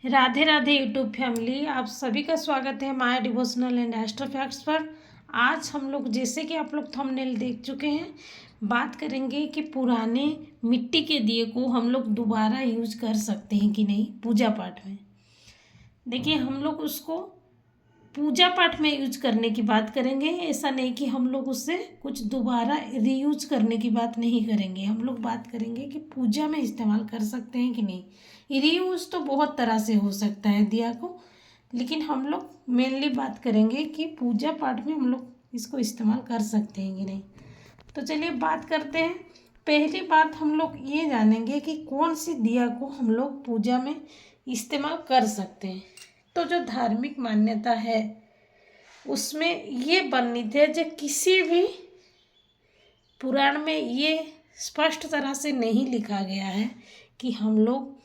Radhe Radhe YouTube family, आप सभी का स्वागत है my devotional and astro facts पर। आज हम लोग, जैसे कि आप लोग थंबनेल देख चुके हैं, बात करेंगे कि पुराने मिट्टी के दिए को हम लोग दोबारा यूज कर सकते हैं कि नहीं पूजा पाठ में। देखिए, हम लोग उसको पूजा पाठ में यूज करने की बात करेंगे। ऐसा नहीं कि हम लोग उससे कुछ दोबारा रीयूज करने की बात नहीं करेंगे। हम लोग बात करेंगे कि पूजा में इस्तेमाल कर सकते हैं कि नहीं। रीयूज तो बहुत तरह से हो सकता है दिया को, लेकिन हम लोग मेनली बात करेंगे कि पूजा पाठ में हम लोग इसको इस्तेमाल कर सकते हैं कि नहीं। तो चलिए बात करते हैं। पहली बात हम लोग ये जानेंगे कि कौन सी दिया को हम लोग पूजा में इस्तेमाल कर सकते हैं। तो जो धार्मिक मान्यता है उसमें ये वर्णित है, जो किसी भी पुराण में ये स्पष्ट तरह से नहीं लिखा गया है कि हम लोग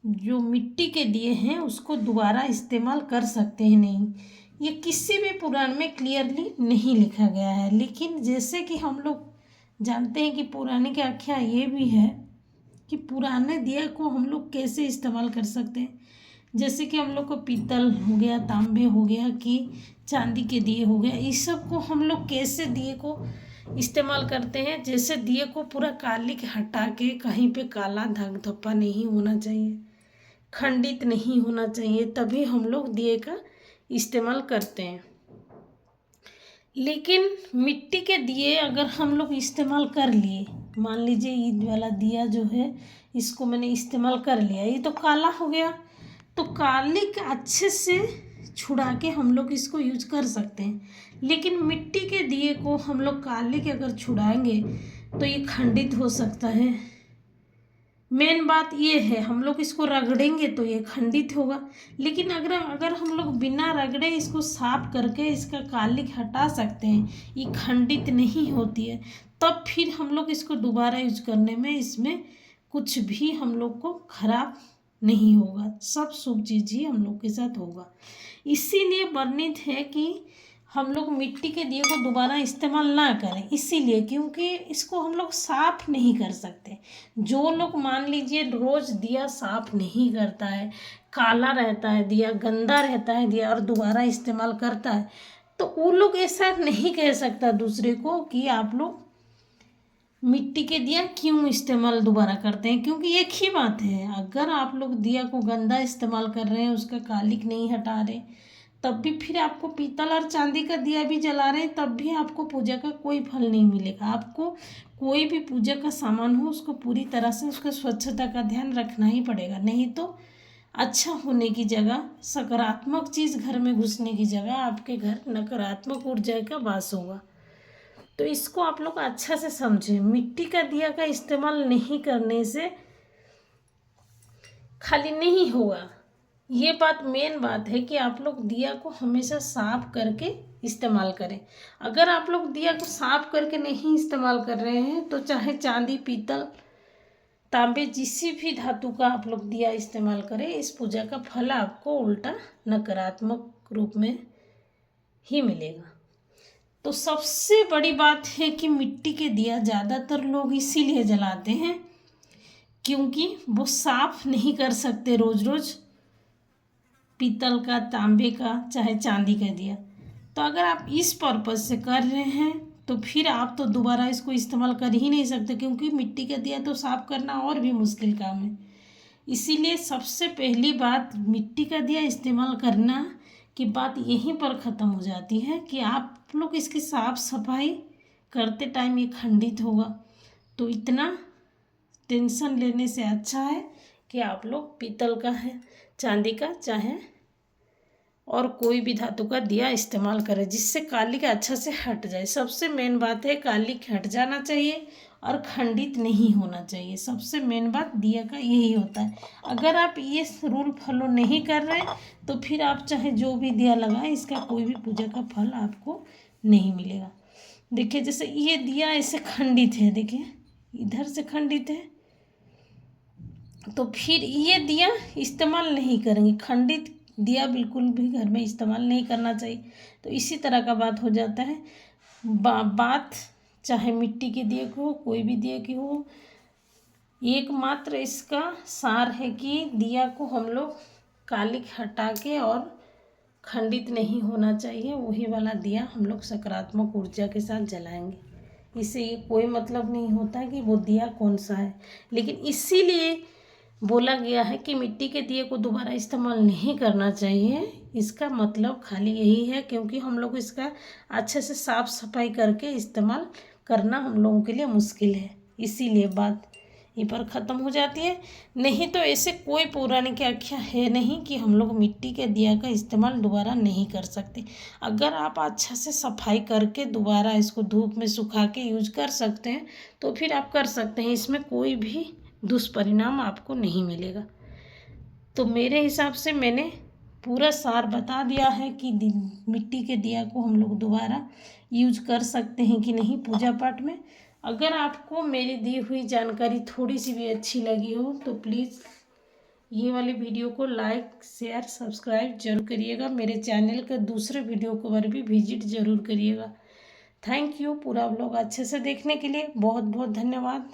जो मिट्टी के दिए हैं उसको दोबारा इस्तेमाल कर सकते हैं नहीं। ये किसी भी पुराण में क्लियरली नहीं लिखा गया है। लेकिन जैसे कि हम लोग जानते हैं कि पौराणिक आख्या ये भी है कि पुराने दिए को हम लोग कैसे इस्तेमाल कर सकते हैं। जैसे कि हम लोग को पीतल हो गया, तांबे हो गया, कि चांदी के दिए हो गया, इस सब को हम लोग कैसे दिए को इस्तेमाल करते हैं। जैसे दिए को पूरा कालिक हटा के, कहीं पे काला धाग धब्बा नहीं होना चाहिए, खंडित नहीं होना चाहिए, तभी हम लोग दिए का इस्तेमाल करते हैं। लेकिन मिट्टी के दिए अगर हम लोग इस्तेमाल कर लिए, मान लीजिए ईद वाला दिया जो है इसको मैंने इस्तेमाल कर लिया, ये तो काला हो गया, तो काली के अच्छे से छुड़ा के हम लोग इसको यूज कर सकते हैं। लेकिन मिट्टी के दिए को हम लोग काली के अगर छुड़ाएंगे तो ये खंडित हो सकता है। मेन बात ये है, हम लोग इसको रगड़ेंगे तो ये खंडित होगा। लेकिन अगर हम लोग बिना रगड़े इसको साफ करके इसका कालिक हटा सकते हैं, ये खंडित नहीं होती है, तब फिर हम लोग इसको दोबारा यूज करने में इसमें कुछ भी हम लोग को खराब नहीं होगा। सब शुभ चीज ही हम लोग के साथ होगा। इसीलिए वर्णित है कि हम लोग मिट्टी के दिए को दोबारा इस्तेमाल ना करें। इसीलिए क्योंकि इसको हम लोग साफ नहीं कर सकते। जो लोग मान लीजिए रोज दिया साफ नहीं करता है, काला रहता है दिया, गंदा रहता है दिया और दोबारा इस्तेमाल करता है, तो वो लोग ऐसा नहीं कह सकता दूसरे को कि आप लोग मिट्टी के दिया क्यों इस्तेमाल दोबारा करते हैं। क्योंकि एक ही बात है, अगर आप लोग दिया को गंदा इस्तेमाल कर रहे हैं, उसका कालिक नहीं हटा रहे, तब भी फिर आपको पीतल और चांदी का दिया भी जला रहे हैं, तब भी आपको पूजा का कोई फल नहीं मिलेगा। आपको कोई भी पूजा का सामान हो उसको पूरी तरह से उसका स्वच्छता का ध्यान रखना ही पड़ेगा। नहीं तो अच्छा होने की जगह, सकारात्मक चीज़ घर में घुसने की जगह आपके घर नकारात्मक ऊर्जा का वास होगा। तो इसको आप लोग अच्छा से समझें। मिट्टी का दिया का इस्तेमाल नहीं करने से खाली नहीं होगा, ये बात मेन बात है कि आप लोग दिया को हमेशा साफ करके इस्तेमाल करें। अगर आप लोग दिया को साफ करके नहीं इस्तेमाल कर रहे हैं तो चाहे चांदी, पीतल, तांबे, किसी भी धातु का आप लोग दिया इस्तेमाल करें, इस पूजा का फल आपको उल्टा नकारात्मक रूप में ही मिलेगा। तो सबसे बड़ी बात है कि मिट्टी के दिया ज़्यादातर लोग इसीलिए जलाते हैं क्योंकि वो साफ नहीं कर सकते रोज रोज पीतल का, तांबे का, चाहे चांदी का दिया। तो अगर आप इस पर्पज से कर रहे हैं तो फिर आप तो दोबारा इसको इस्तेमाल कर ही नहीं सकते, क्योंकि मिट्टी का दिया तो साफ करना और भी मुश्किल काम है। इसीलिए सबसे पहली बात, मिट्टी का दिया इस्तेमाल करना की बात यहीं पर ख़त्म हो जाती है कि आप लोग इसकी साफ सफाई करते टाइम ये खंडित होगा। तो इतना टेंशन लेने से अच्छा है कि आप लोग पीतल का है, चांदी का, चाहे और कोई भी धातु का दिया इस्तेमाल करें जिससे कालिक अच्छा से हट जाए। सबसे मेन बात है कालिक हट जाना चाहिए और खंडित नहीं होना चाहिए। सबसे मेन बात दिया का यही होता है। अगर आप ये रूल फॉलो नहीं कर रहे तो फिर आप चाहे जो भी दिया लगाएं, इसका कोई भी पूजा का फल आपको नहीं मिलेगा। देखिए, जैसे ये दिया ऐसे खंडित है, देखिए इधर से खंडित है, तो फिर ये दिया इस्तेमाल नहीं करेंगे। खंडित दिया बिल्कुल भी घर में इस्तेमाल नहीं करना चाहिए। तो इसी तरह का बात हो जाता है। बात चाहे मिट्टी के दिए की हो, कोई भी दिए की हो, एकमात्र इसका सार है कि दिया को हम लोग कालिक हटा के और खंडित नहीं होना चाहिए, वही वाला दिया हम लोग सकारात्मक ऊर्जा के साथ जलाएंगे। इससे ये कोई मतलब नहीं होता कि वो दिया कौन सा है, लेकिन इसीलिए बोला गया है कि मिट्टी के दिए को दोबारा इस्तेमाल नहीं करना चाहिए। इसका मतलब खाली यही है क्योंकि हम लोग इसका अच्छे से साफ सफाई करके इस्तेमाल करना हम लोगों के लिए मुश्किल है, इसीलिए बात ये पर ख़त्म हो जाती है। नहीं तो ऐसे कोई पौराणिक आख्या है नहीं कि हम लोग मिट्टी के दिया का इस्तेमाल दोबारा नहीं कर सकते। अगर आप अच्छा से सफाई करके दोबारा इसको धूप में सुखा के यूज कर सकते हैं तो फिर आप कर सकते हैं, इसमें कोई भी दुष्परिणाम आपको नहीं मिलेगा। तो मेरे हिसाब से मैंने पूरा सार बता दिया है कि मिट्टी के दिया को हम लोग दोबारा यूज कर सकते हैं कि नहीं पूजा पाठ में। अगर आपको मेरी दी हुई जानकारी थोड़ी सी भी अच्छी लगी हो तो प्लीज़ ये वाली वीडियो को लाइक शेयर सब्सक्राइब जरूर करिएगा। मेरे चैनल के दूसरे वीडियो को पर भी विजिट ज़रूर करिएगा। थैंक यू पूरा व्लॉग अच्छे से देखने के लिए, बहुत बहुत धन्यवाद।